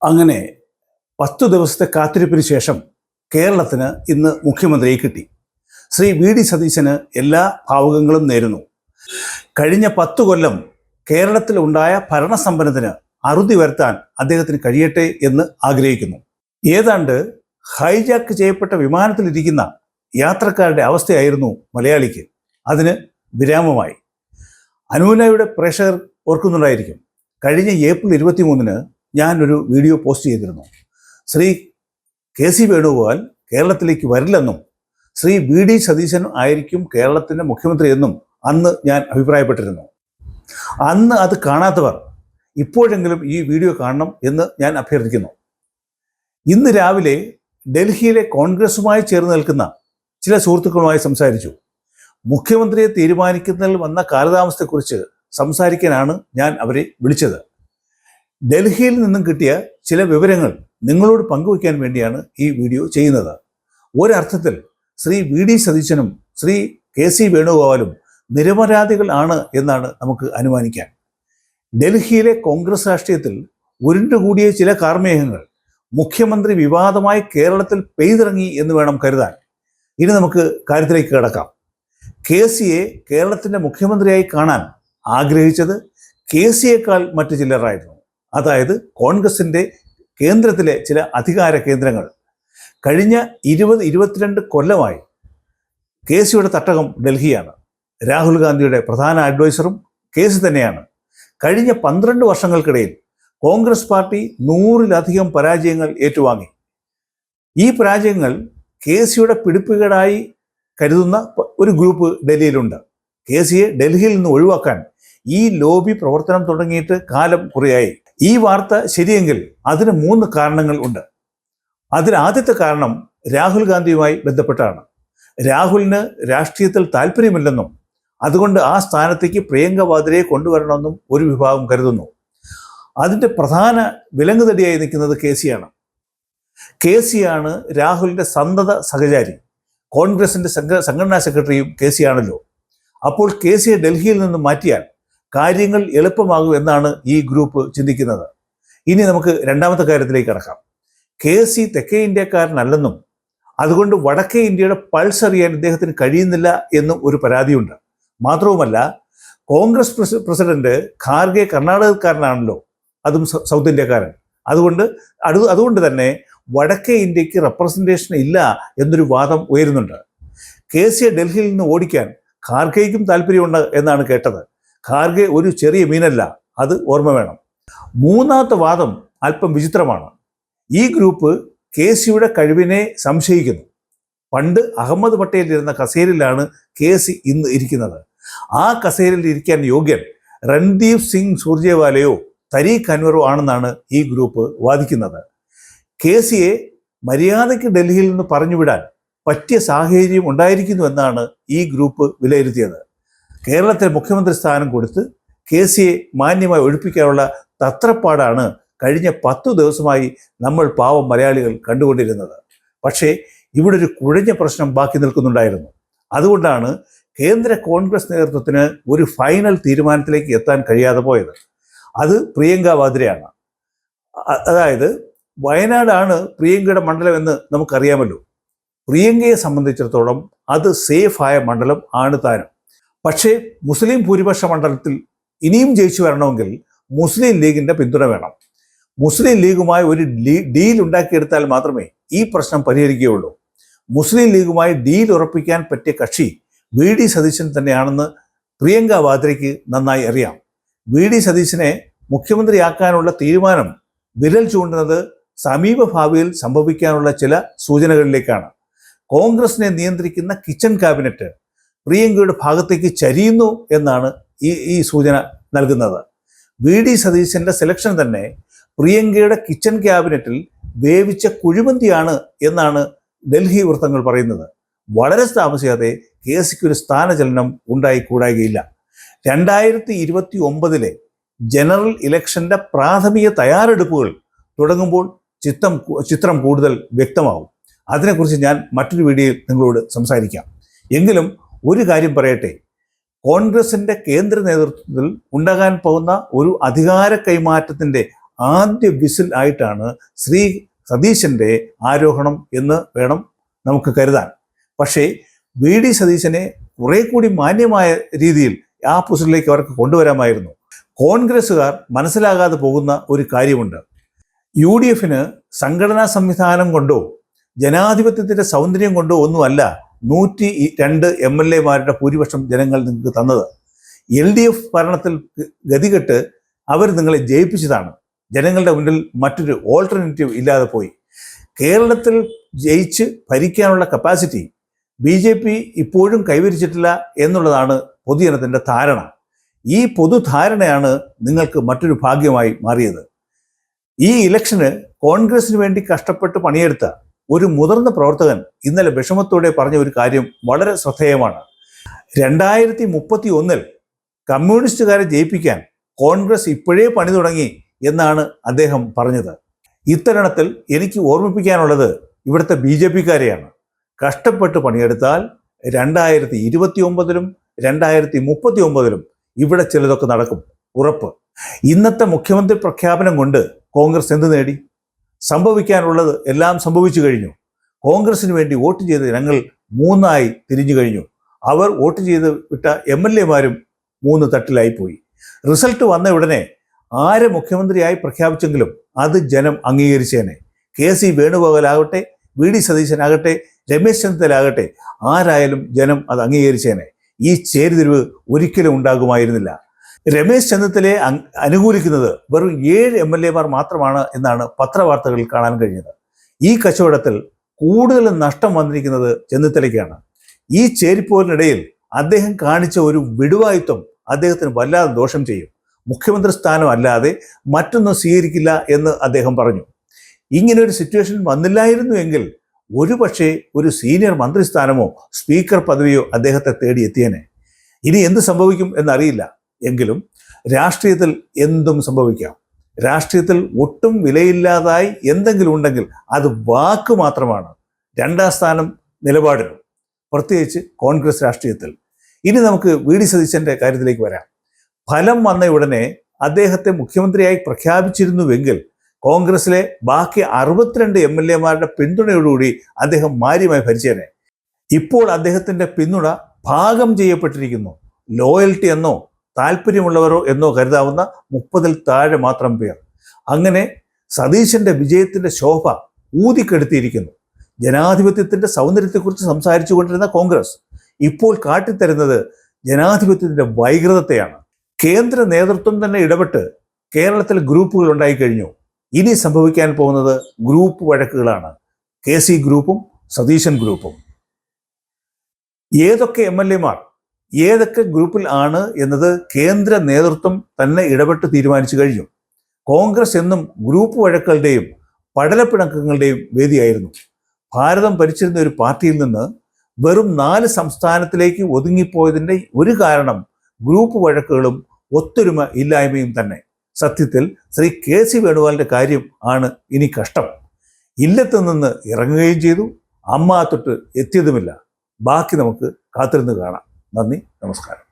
അങ്ങനെ 10 ദിവസത്തെ കാത്തിരിപ്പിന് ശേഷം കേരളത്തിന് ഇന്ന് മുഖ്യമന്ത്രിയെ കിട്ടി. ശ്രീ വി.ഡി. സതീശന് എല്ലാ ഭാവുകങ്ങളും നേരുന്നു. കഴിഞ്ഞ 10 കൊല്ലം കേരളത്തിലുണ്ടായ ഭരണസമ്പന്നത്തിന് അറുതി വരുത്താൻ അദ്ദേഹത്തിന് കഴിയട്ടെ എന്ന് ആഗ്രഹിക്കുന്നു. ഏതാണ്ട് ഹൈജാക്ക് ചെയ്യപ്പെട്ട വിമാനത്തിലിരിക്കുന്ന യാത്രക്കാരുടെ അവസ്ഥയായിരുന്നു മലയാളിക്ക്. അതിന് വിരാമമായി. അനുനയുടെ പ്രേക്ഷകർ ഓർക്കുന്നുണ്ടായിരിക്കും, കഴിഞ്ഞ ഏപ്രിൽ 23-ന് ഞാനൊരു വീഡിയോ പോസ്റ്റ് ചെയ്തിരുന്നു. ശ്രീ കെ.സി. വേണുഗോപാൽ കേരളത്തിലേക്ക് വരില്ലെന്നും ശ്രീ വി.ഡി. സതീശൻ ആയിരിക്കും കേരളത്തിൻ്റെ മുഖ്യമന്ത്രി എന്നും അന്ന് ഞാൻ അഭിപ്രായപ്പെട്ടിരുന്നു. അന്ന് അത് കാണാത്തവർ ഇപ്പോഴെങ്കിലും ഈ വീഡിയോ കാണണം എന്ന് ഞാൻ അഭ്യർത്ഥിക്കുന്നു. ഇന്ന് രാവിലെ ഡൽഹിയിലെ കോൺഗ്രസുമായി ചേർന്ന് നിൽക്കുന്ന ചില സുഹൃത്തുക്കളുമായി സംസാരിച്ചു. മുഖ്യമന്ത്രിയെ തീരുമാനിക്കുന്നതിൽ വന്ന കാലതാമസത്തെക്കുറിച്ച് സംസാരിക്കാനാണ് ഞാൻ അവരെ വിളിച്ചത്. ഡൽഹിയിൽ നിന്നും കിട്ടിയ ചില വിവരങ്ങൾ നിങ്ങളോട് പങ്കുവയ്ക്കാൻ വേണ്ടിയാണ് ഈ വീഡിയോ ചെയ്യുന്നത്. ഒരർത്ഥത്തിൽ ശ്രീ വി.ഡി. സതീശനും ശ്രീ കെ.സി. വേണുഗോപാലും നിരപരാധികൾ ആണ് എന്നാണ് നമുക്ക് അനുമാനിക്കാൻ. ഡൽഹിയിലെ കോൺഗ്രസ് രാഷ്ട്രീയത്തിൽ ഉരുണ്ടുകൂടിയ ചില കാർമേഘങ്ങൾ മുഖ്യമന്ത്രി വിവാദമായി കേരളത്തിൽ പെയ്തിറങ്ങി എന്ന് വേണം കരുതാൻ. ഇനി നമുക്ക് കാര്യത്തിലേക്ക് കിടക്കാം. കെ.സിയെ കേരളത്തിൻ്റെ മുഖ്യമന്ത്രിയായി കാണാൻ ആഗ്രഹിച്ചത് കെ.സിയേക്കാൾ മറ്റു ചിലരായിരുന്നു. അതായത് കോൺഗ്രസിൻ്റെ കേന്ദ്രത്തിലെ ചില അധികാര കേന്ദ്രങ്ങൾ. കഴിഞ്ഞ 20-22 കൊല്ലമായി കെ.സിയുടെ തട്ടകം ഡൽഹിയാണ്. രാഹുൽ ഗാന്ധിയുടെ പ്രധാന അഡ്വൈസറും കെ.സി തന്നെയാണ്. കഴിഞ്ഞ 12 വർഷങ്ങൾക്കിടയിൽ കോൺഗ്രസ് പാർട്ടി 100-ലധികം പരാജയങ്ങൾ ഏറ്റുവാങ്ങി. ഈ പരാജയങ്ങൾ കെ.സിയുടെ പിടിപ്പുകേടായി കരുതുന്ന ഒരു ഗ്രൂപ്പ് ഡൽഹിയിലുണ്ട്. കെ.സിയെ ഡൽഹിയിൽ നിന്ന് ഒഴിവാക്കാൻ ഈ ലോബി പ്രവർത്തനം തുടങ്ങിയിട്ട് കാലം കുറയായി. ഈ വാർത്ത ശരിയെങ്കിൽ അതിന് 3 കാരണങ്ങൾ ഉണ്ട്. അതിൽ ആദ്യത്തെ കാരണം രാഹുൽ ഗാന്ധിയുമായി ബന്ധപ്പെട്ടാണ്. രാഹുലിന് രാഷ്ട്രീയത്തിൽ താല്പര്യമില്ലെന്നും അതുകൊണ്ട് ആ സ്ഥാനത്തേക്ക് പ്രിയങ്ക വാദ്രയെ കൊണ്ടുവരണമെന്നും ഒരു വിഭാഗം കരുതുന്നു. അതിൻ്റെ പ്രധാന വിലങ്ങുതടിയായി നിൽക്കുന്നത് കെ.സിയാണ്. കെ.സിയാണ് രാഹുലിൻ്റെ സന്തത സഹചാരി. കോൺഗ്രസിൻ്റെ സംഘടനാ സെക്രട്ടറിയും കെ.സിയാണല്ലോ. അപ്പോൾ കെ.സിയെ ഡൽഹിയിൽ നിന്ന് മാറ്റിയാൽ കാര്യങ്ങൾ എളുപ്പമാകും എന്നാണ് ഈ ഗ്രൂപ്പ് ചിന്തിക്കുന്നത്. ഇനി നമുക്ക് രണ്ടാമത്തെ കാര്യത്തിലേക്ക് കടക്കാം. കെ.സി തെക്കേ ഇന്ത്യക്കാരനല്ലെന്നും അതുകൊണ്ട് വടക്കേ ഇന്ത്യയുടെ പൾസ് അറിയാൻ ഇദ്ദേഹത്തിന് കഴിയുന്നില്ല എന്നും ഒരു പരാതിയുണ്ട്. മാത്രവുമല്ല, കോൺഗ്രസ് പ്രസിഡന്റ് ഖാർഗെ കർണാടകക്കാരനാണല്ലോ, അതും സൗത്ത് ഇന്ത്യക്കാരൻ. അതുകൊണ്ട് തന്നെ വടക്കേ ഇന്ത്യക്ക് റെപ്രസെൻറ്റേഷൻ ഇല്ല എന്നൊരു വാദം ഉയരുന്നുണ്ട്. കെ.സിയെ ഡൽഹിയിൽ നിന്ന് ഓടിക്കാൻ ഖാർഗെയ്ക്കും താല്പര്യമുണ്ട് എന്നാണ് കേട്ടത്. ഖാർഗെ ഒരു ചെറിയ മീനല്ല, അത് ഓർമ്മ വേണം. മൂന്നാമത്തെ വാദം അല്പം വിചിത്രമാണ്. ഈ ഗ്രൂപ്പ് കെ.സിയുടെ കഴിവിനെ സംശയിക്കുന്നു. പണ്ട് അഹമ്മദ് പട്ടേൽ ഇരുന്ന കസേരയിലാണ് കെ.സി ഇന്ന് ഇരിക്കുന്നത്. ആ കസേരയിൽ ഇരിക്കാൻ യോഗ്യൻ രൺദീപ് സിംഗ് സുർജേവാലയോ തരീഖ് അൻവറോ ആണെന്നാണ് ഈ ഗ്രൂപ്പ് വാദിക്കുന്നത്. കെ.സിയെ മര്യാദയ്ക്ക് ഡൽഹിയിൽ നിന്ന് പറഞ്ഞുവിടാൻ പറ്റിയ സാഹചര്യം ഉണ്ടായിരിക്കുന്നു എന്നാണ് ഈ ഗ്രൂപ്പ് വിലയിരുത്തിയത്. കേരളത്തിലെ മുഖ്യമന്ത്രി സ്ഥാനം കൊടുത്ത് കെ.സിയെ മാന്യമായി ഒഴിപ്പിക്കാനുള്ള തത്രപ്പാടാണ് കഴിഞ്ഞ 10 ദിവസമായി നമ്മൾ പാവം മലയാളികൾ കണ്ടുകൊണ്ടിരുന്നത്. പക്ഷേ ഇവിടെ ഒരു കുഴഞ്ഞ പ്രശ്നം ബാക്കി നിൽക്കുന്നുണ്ടായിരുന്നു. അതുകൊണ്ടാണ് കേന്ദ്ര കോൺഗ്രസ് നേതൃത്വത്തിന് ഒരു ഫൈനൽ തീരുമാനത്തിലേക്ക് എത്താൻ കഴിയാതെ പോയത്. അത് പ്രിയങ്ക വാദ്രയാണ്. അതായത് വയനാടാണ് പ്രിയങ്കയുടെ മണ്ഡലം എന്ന് നമുക്കറിയാമല്ലോ. പ്രിയങ്കയെ സംബന്ധിച്ചിടത്തോളം അത് സേഫായ മണ്ഡലം ആണ് താനും. പക്ഷേ മുസ്ലിം ഭൂരിപക്ഷ മണ്ഡലത്തിൽ ഇനിയും ജയിച്ചു വരണമെങ്കിൽ മുസ്ലിം ലീഗിൻ്റെ പിന്തുണ വേണം. മുസ്ലിം ലീഗുമായി ഒരു ഡീൽ ഉണ്ടാക്കിയെടുത്താൽ മാത്രമേ ഈ പ്രശ്നം പരിഹരിക്കുകയുള്ളൂ. മുസ്ലിം ലീഗുമായി ഡീൽ ഉറപ്പിക്കാൻ പറ്റിയ കക്ഷി വി.ഡി. സതീശൻ തന്നെയാണെന്ന് പ്രിയങ്ക വാദ്രയ്ക്ക് നന്നായി അറിയാം. വി.ഡി. സതീശനെ മുഖ്യമന്ത്രിയാക്കാനുള്ള തീരുമാനം വിരൽ ചൂണ്ടുന്നത് സമീപ ഭാവിയിൽ സംഭവിക്കാനുള്ള ചില സൂചനകളിലേക്കാണ്. കോൺഗ്രസിനെ നിയന്ത്രിക്കുന്ന കിച്ചൺ ക്യാബിനറ്റ് പ്രിയങ്കയുടെ ഭാഗത്തേക്ക് ചരിയുന്നു എന്നാണ് ഈ സൂചന നൽകുന്നത്. വി.ഡി. സതീശൻ്റെ സെലക്ഷൻ തന്നെ പ്രിയങ്കയുടെ കിച്ചൺ ക്യാബിനറ്റിൽ വേവിച്ച കുഴിമന്തിയാണ് എന്നാണ് ഡൽഹി വൃത്തങ്ങൾ പറയുന്നത്. വളരെ താമസിയാതെ കെ.സിക്ക് ഒരു സ്ഥാനചലനം ഉണ്ടായിക്കൂടായികയില്ല. 2029 ജനറൽ ഇലക്ഷൻ്റെ പ്രാഥമിക തയ്യാറെടുപ്പുകൾ തുടങ്ങുമ്പോൾ ചിത്രം കൂടുതൽ വ്യക്തമാവും. അതിനെക്കുറിച്ച് ഞാൻ മറ്റൊരു വീഡിയോയിൽ നിങ്ങളോട് സംസാരിക്കാം. എങ്കിലും ഒരു കാര്യം പറയട്ടെ, കോൺഗ്രസിൻ്റെ കേന്ദ്ര നേതൃത്വത്തിൽ ഉണ്ടാകാൻ പോകുന്ന ഒരു അധികാര കൈമാറ്റത്തിൻ്റെ ആദ്യ വിസിൽ ആയിട്ടാണ് ശ്രീ സതീശൻ്റെ ആരോഹണം എന്ന് വേണം നമുക്ക് കരുതാൻ. പക്ഷേ വി ഡി സതീശനെ കുറെ കൂടി മാന്യമായ രീതിയിൽ ആ പൊസിഷനിലേക്ക് അവർക്ക് കൊണ്ടുവരാമായിരുന്നു. കോൺഗ്രസ്സുകാർ മനസ്സിലാകാതെ പോകുന്ന ഒരു കാര്യമുണ്ട്. യു ഡി എഫിന് സംഘടനാ സംവിധാനം കൊണ്ടോ ജനാധിപത്യത്തിൻ്റെ സൗന്ദര്യം കൊണ്ടോ ഒന്നുമല്ല 102 MLA-മാരുടെ ഭൂരിപക്ഷം ജനങ്ങൾ നിങ്ങൾക്ക് തന്നത്. LDF ഭരണത്തിൽ ഗതികെട്ട് അവർ നിങ്ങളെ ജയിപ്പിച്ചതാണ്. ജനങ്ങളുടെ മുന്നിൽ മറ്റൊരു ഓൾട്ടർനേറ്റീവ് ഇല്ലാതെ പോയി. കേരളത്തിൽ ജയിച്ച് ഭരിക്കാനുള്ള കപ്പാസിറ്റി BJP ഇപ്പോഴും കൈവരിച്ചിട്ടില്ല എന്നുള്ളതാണ് പൊതുജനത്തിൻ്റെ ധാരണ. ഈ പൊതുധാരണയാണ് നിങ്ങൾക്ക് മറ്റൊരു ഭാഗ്യമായി മാറിയത്. ഈ ഇലക്ഷന് കോൺഗ്രസിന് വേണ്ടി കഷ്ടപ്പെട്ട് പണിയെടുത്ത ഒരു മുതിർന്ന പ്രവർത്തകൻ ഇന്നലെ വിഷമത്തോടെ പറഞ്ഞ ഒരു കാര്യം വളരെ ശ്രദ്ധേയമാണ്. 2031 കമ്മ്യൂണിസ്റ്റുകാരെ ജയിപ്പിക്കാൻ കോൺഗ്രസ് ഇപ്പോഴേ പണി തുടങ്ങി എന്നാണ് അദ്ദേഹം പറഞ്ഞത്. ഇത്തരണത്തിൽ എനിക്ക് ഓർമ്മിപ്പിക്കാനുള്ളത് ഇവിടുത്തെ BJP-കാരെയാണ്. കഷ്ടപ്പെട്ട് പണിയെടുത്താൽ 2029-ലും 2039-ലും ഇവിടെ ചിലതൊക്കെ നടക്കും, ഉറപ്പ്. ഇന്നത്തെ മുഖ്യമന്ത്രി പ്രഖ്യാപനം കൊണ്ട് കോൺഗ്രസ് എന്ത് നേടി? സംഭവിക്കാനുള്ളത് എല്ലാം സംഭവിച്ചു കഴിഞ്ഞു. കോൺഗ്രസിന് വേണ്ടി വോട്ട് ചെയ്ത ജനങ്ങൾ 3 തിരിഞ്ഞു കഴിഞ്ഞു. അവർ വോട്ട് ചെയ്ത് വിട്ട MLA-മാരും 3 തട്ടിലായിപ്പോയി. റിസൾട്ട് വന്ന ഉടനെ ആരെ മുഖ്യമന്ത്രിയായി പ്രഖ്യാപിച്ചെങ്കിലും അത് ജനം അംഗീകരിച്ചേനെ. KC വേണുഗോപാലാകട്ടെ, VD സതീശനാകട്ടെ, രമേശ് ചെന്നിത്തലാകട്ടെ, ആരായാലും ജനം അത് അംഗീകരിച്ചേനെ. ഈ ചേരിതിരിവ് ഒരിക്കലും ഉണ്ടാകുമായിരുന്നില്ല. രമേശ് ചെന്നിത്തലയെ അനുകൂലിക്കുന്നത് വെറും 7 MLA-മാർ മാത്രമാണ് എന്നാണ് പത്രവാർത്തകളിൽ കാണാൻ കഴിഞ്ഞത്. ഈ കച്ചവടത്തിൽ കൂടുതൽ നഷ്ടം വന്നിരിക്കുന്നത് ചെന്നിത്തലയ്ക്കാണ്. ഈ ചേരിപ്പോരിനിടയിൽ അദ്ദേഹം കാണിച്ച ഒരു വിടുവായുത്വം അദ്ദേഹത്തിന് വല്ലാതെ ദോഷം ചെയ്യും. മുഖ്യമന്ത്രി സ്ഥാനം അല്ലാതെ മറ്റൊന്നും സ്വീകരിക്കില്ല എന്ന് അദ്ദേഹം പറഞ്ഞു. ഇങ്ങനെ ഒരു സിറ്റുവേഷൻ വന്നില്ലായിരുന്നു എങ്കിൽ ഒരുപക്ഷെ ഒരു സീനിയർ മന്ത്രിസ്ഥാനമോ സ്പീക്കർ പദവിയോ അദ്ദേഹത്തെ തേടി എത്തിയേനെ. ഇനി എന്ത് സംഭവിക്കും എന്നറിയില്ല. എങ്കിലും രാഷ്ട്രീയത്തിൽ എന്തും സംഭവിക്കാം. രാഷ്ട്രീയത്തിൽ ഒട്ടും വിലയില്ലാതായി എന്തെങ്കിലും ഉണ്ടെങ്കിൽ അത് വാക്ക് മാത്രമാണ്. 2ാം സ്ഥാനം നിലപാടിനും, പ്രത്യേകിച്ച് കോൺഗ്രസ് രാഷ്ട്രീയത്തിൽ. ഇനി നമുക്ക് VD സതീശൻ്റെ കാര്യത്തിലേക്ക് വരാം. ഫലം വന്ന ഉടനെ അദ്ദേഹത്തെ മുഖ്യമന്ത്രിയായി പ്രഖ്യാപിച്ചിരുന്നുവെങ്കിൽ കോൺഗ്രസിലെ ബാക്കി 62 MLA-മാരുടെ പിന്തുണയോടുകൂടി അദ്ദേഹം മാര്യമായി ഭരിച്ചേനെ. ഇപ്പോൾ അദ്ദേഹത്തിൻ്റെ പിന്തുണ ഭാഗം ചെയ്യപ്പെട്ടിരിക്കുന്നു. ലോയൽറ്റി എന്നോ താല്പര്യമുള്ളവരോ എന്നോ കരുതാവുന്ന 30-ൽ താഴെ മാത്രം പേർ. അങ്ങനെ സതീശൻ്റെ വിജയത്തിൻ്റെ ശോഭ ഊതിക്കെടുത്തിയിരിക്കുന്നു. ജനാധിപത്യത്തിൻ്റെ സൗന്ദര്യത്തെക്കുറിച്ച് സംസാരിച്ചു കൊണ്ടിരുന്ന കോൺഗ്രസ് ഇപ്പോൾ കാട്ടിത്തരുന്നത് ജനാധിപത്യത്തിൻ്റെ വൈകൃതത്തെയാണ്. കേന്ദ്ര നേതൃത്വം തന്നെ ഇടപെട്ട് കേരളത്തിൽ ഗ്രൂപ്പുകൾ ഉണ്ടായിക്കഴിഞ്ഞു. ഇനി സംഭവിക്കാൻ പോകുന്നത് ഗ്രൂപ്പ് വഴക്കുകളാണ്. KC ഗ്രൂപ്പും സതീശൻ ഗ്രൂപ്പും. ഏതൊക്കെ MLA-മാർ ഏതൊക്കെ ഗ്രൂപ്പിൽ ആണ് എന്നത് കേന്ദ്ര നേതൃത്വം തന്നെ ഇടപെട്ട് തീരുമാനിച്ചു കഴിഞ്ഞു. കോൺഗ്രസ് എന്നും ഗ്രൂപ്പ് വഴക്കുകളുടെയും പടലപ്പിണക്കങ്ങളുടെയും വേദിയായിരുന്നു. ഭാരതം ഭരിച്ചിരുന്ന ഒരു പാർട്ടിയിൽ നിന്ന് വെറും 4 സംസ്ഥാനത്തിലേക്ക് ഒതുങ്ങിപ്പോയതിൻ്റെ ഒരു കാരണം ഗ്രൂപ്പ് വഴക്കുകളും ഒത്തൊരുമ ഇല്ലായ്മയും തന്നെ. സത്യത്തിൽ ശ്രീ KC വേണുഗോപാലിൻ്റെ കാര്യം ആണ് ഇനി കഷ്ടം. ഇല്ലത്ത് നിന്ന് ഇറങ്ങുകയും ചെയ്തു, അമ്മ തൊട്ട് എത്തിയതുമില്ല. ബാക്കി നമുക്ക് കാത്തിരുന്ന് കാണാം. നന്ദി, നമസ്കാരം.